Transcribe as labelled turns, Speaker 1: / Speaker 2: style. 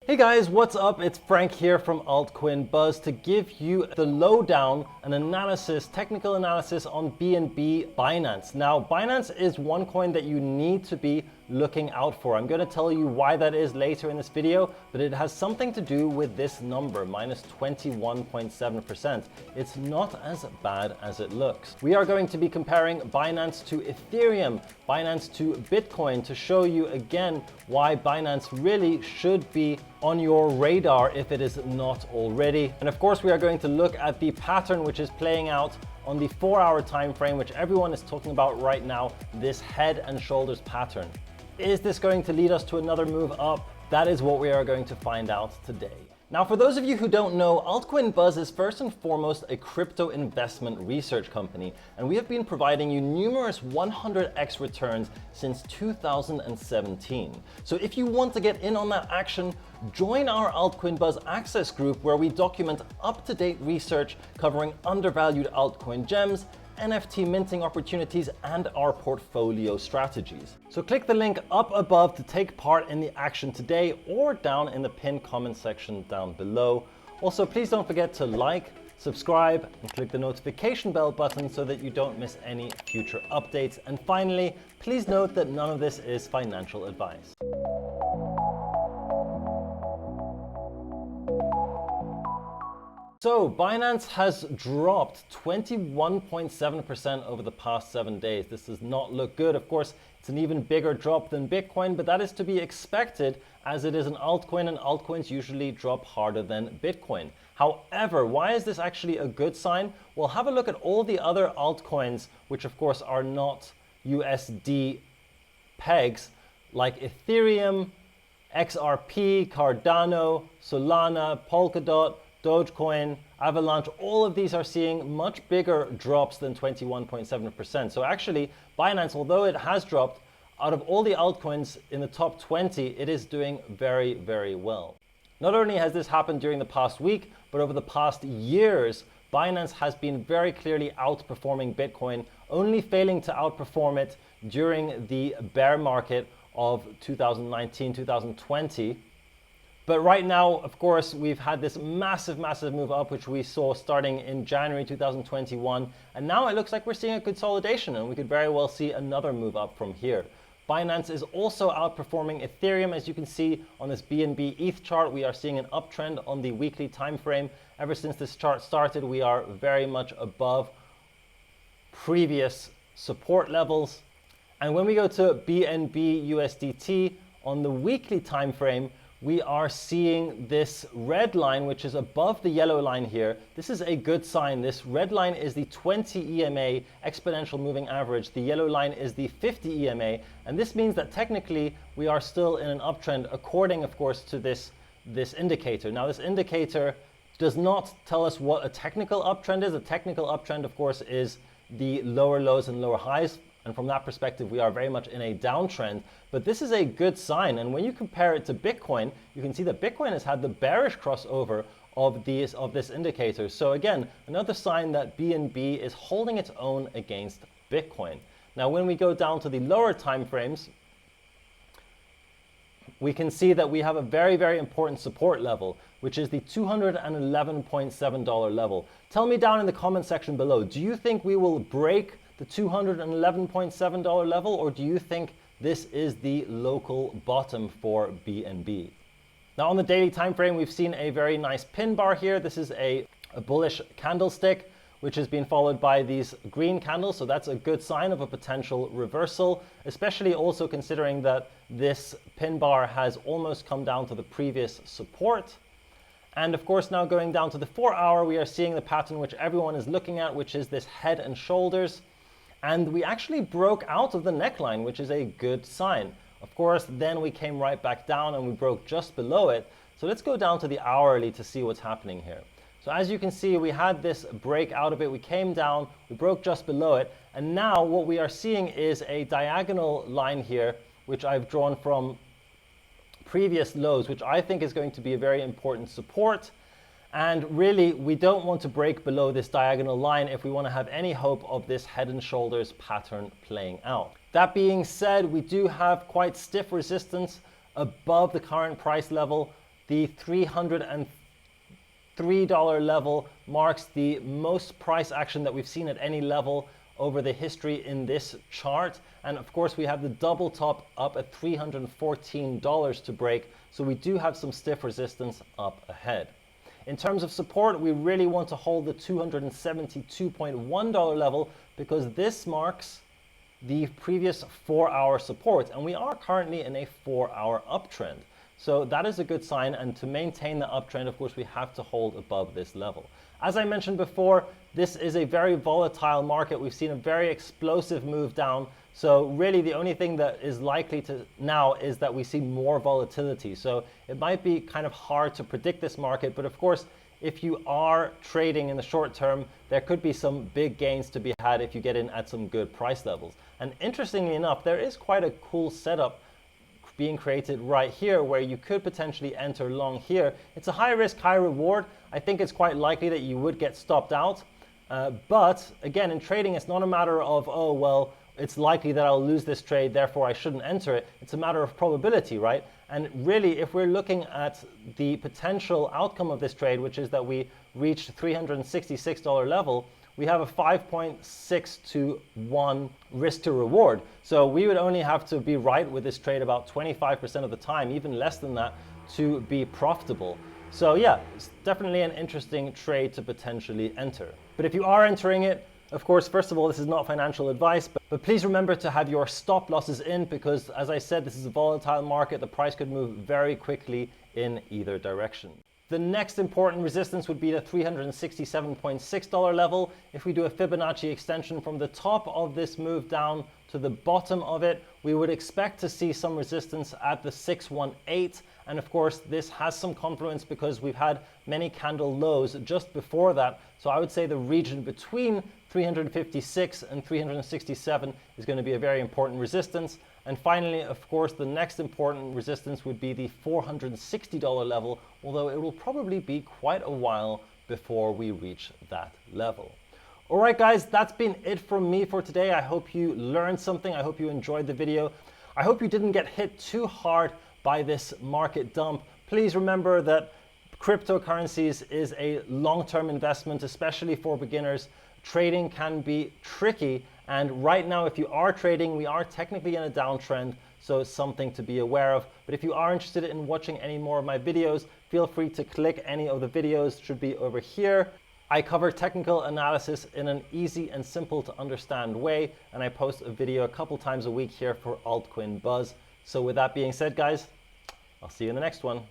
Speaker 1: Hey guys, what's up? It's Frank here from Altcoin Buzz to give you the lowdown and analysis, technical analysis on BNB Binance. Now, Binance is one coin that you need to be looking out for. I'm going to tell you why that is later in this video, but it has something to do with this number, minus 21.7%. It's not as bad as it looks. We are going to be comparing Binance to Ethereum, Binance to Bitcoin to show you again why Binance really should be on your radar if it is not already. And of course, we are going to look at the pattern which is playing out on the 4-hour time frame, which everyone is talking about right now, this head and shoulders pattern. Is this going to lead us to another move up? That is what we are going to find out today. Now, for those of you who don't know, Altcoin Buzz is first and foremost a crypto investment research company, and we have been providing you numerous 100x returns since 2017. So if you want to get in on that action, join our Altcoin Buzz Access group, where we document up-to-date research covering undervalued altcoin gems, NFT minting opportunities, and our portfolio strategies. So click the link up above to take part in the action today, or down in the pinned comment section down below. Also, please don't forget to like, subscribe, and click the notification bell button so that you don't miss any future updates. And finally, please note that none of this is financial advice. So Binance has dropped 21.7% over the past 7 days. This does not look good. Of course, it's an even bigger drop than Bitcoin, but that is to be expected as it is an altcoin, and altcoins usually drop harder than Bitcoin. However, why is this actually a good sign? Well, have a look at all the other altcoins, which of course are not USD pegs, like Ethereum, XRP, Cardano, Solana, Polkadot, Dogecoin, Avalanche. All of these are seeing much bigger drops than 21.7%. So actually, Binance, although it has dropped, out of all the altcoins in the top 20, it is doing very, very well. Not only has this happened during the past week, but over the past years, Binance has been very clearly outperforming Bitcoin, only failing to outperform it during the bear market of 2019, 2020. But right now, of course, we've had this massive move up, which we saw starting in January 2021. And now it looks like we're seeing a consolidation, and we could very well see another move up from here. Binance is also outperforming Ethereum. As you can see on this BNB ETH chart, we are seeing an uptrend on the weekly time frame. Ever since this chart started, we are very much above previous support levels. And when we go to BNB USDT on the weekly time frame, we are seeing this red line, which is above the yellow line here. This is a good sign. This red line is the 20 EMA exponential moving average. The yellow line is the 50 EMA. And this means that technically we are still in an uptrend, according, of course, to this indicator. Now, this indicator does not tell us what a technical uptrend is. A technical uptrend, of course, is the lower lows and lower highs. And from that perspective, we are very much in a downtrend. But this is a good sign. And when you compare it to Bitcoin, you can see that Bitcoin has had the bearish crossover of this indicator. So again, another sign that BNB is holding its own against Bitcoin. Now, when we go down to the lower time frames, we can see that we have a very, very important support level, which is the $211.7 level. Tell me down in the comment section below, do you think we will break the $211.7 level, or do you think this is the local bottom for BNB? Now, on the daily time frame, we've seen a very nice pin bar here. This is a bullish candlestick, which has been followed by these green candles. So that's a good sign of a potential reversal, especially also considering that this pin bar has almost come down to the previous support. And of course, now going down to the 4-hour, we are seeing the pattern which everyone is looking at, which is this head and shoulders. And we actually broke out of the neckline, which is a good sign. Of course, then we came right back down and we broke just below it. So let's go down to the hourly to see what's happening here. So as you can see, we had this break out of it. We came down, we broke just below it. And now what we are seeing is a diagonal line here, which I've drawn from previous lows, which I think is going to be a very important support. And really, we don't want to break below this diagonal line if we want to have any hope of this head and shoulders pattern playing out. That being said, we do have quite stiff resistance above the current price level the $303 level marks the most price action that we've seen at any level over the history in this chart. And of course, we have the double top up at $314 to break. So we do have some stiff resistance up ahead. In terms of support, we really want to hold the $272.1 level because this marks the previous 4-hour support. And we are currently in a 4-hour uptrend. So that is a good sign. And to maintain the uptrend, of course, we have to hold above this level. As I mentioned before, this is a very volatile market. We've seen a very explosive move down. So really the only thing that is likely to now is that we see more volatility. So it might be kind of hard to predict this market, but of course, if you are trading in the short term, there could be some big gains to be had if you get in at some good price levels. And interestingly enough, there is quite a cool setup being created right here where you could potentially enter long here. It's a high risk, high reward. I think it's quite likely that you would get stopped out. But again, in trading, it's not a matter of, oh, well, it's likely that I'll lose this trade, therefore I shouldn't enter it. It's a matter of probability, right? And really, if we're looking at the potential outcome of this trade, which is that we reach $366 level, we have a 5.6 to 1 risk to reward. So we would only have to be right with this trade about 25% of the time, even less than that, to be profitable. So yeah, it's definitely an interesting trade to potentially enter. But if you are entering it, of course, first of all, this is not financial advice, but please remember to have your stop losses in because, as I said, this is a volatile market. The price could move very quickly in either direction. The next important resistance would be the $367.6 level. If we do a Fibonacci extension from the top of this move down to the bottom of it, we would expect to see some resistance at the 618. And of course, this has some confluence because we've had many candle lows just before that. So I would say the region between 356 and 367 is going to be a very important resistance. And finally, of course, the next important resistance would be the $460 level, although it will probably be quite a while before we reach that level. All right, guys, that's been it from me for today. I hope you learned something. I hope you enjoyed the video. I hope you didn't get hit too hard by this market dump. Please remember that cryptocurrencies is a long-term investment, especially for beginners. Trading can be tricky. And right now, if you are trading, we are technically in a downtrend, so it's something to be aware of. But if you are interested in watching any more of my videos, feel free to click any of the videos, should be over here. I cover technical analysis in an easy and simple to understand way, and I post a video a couple times a week here for Altcoin Buzz. So with that being said, guys, I'll see you in the next one.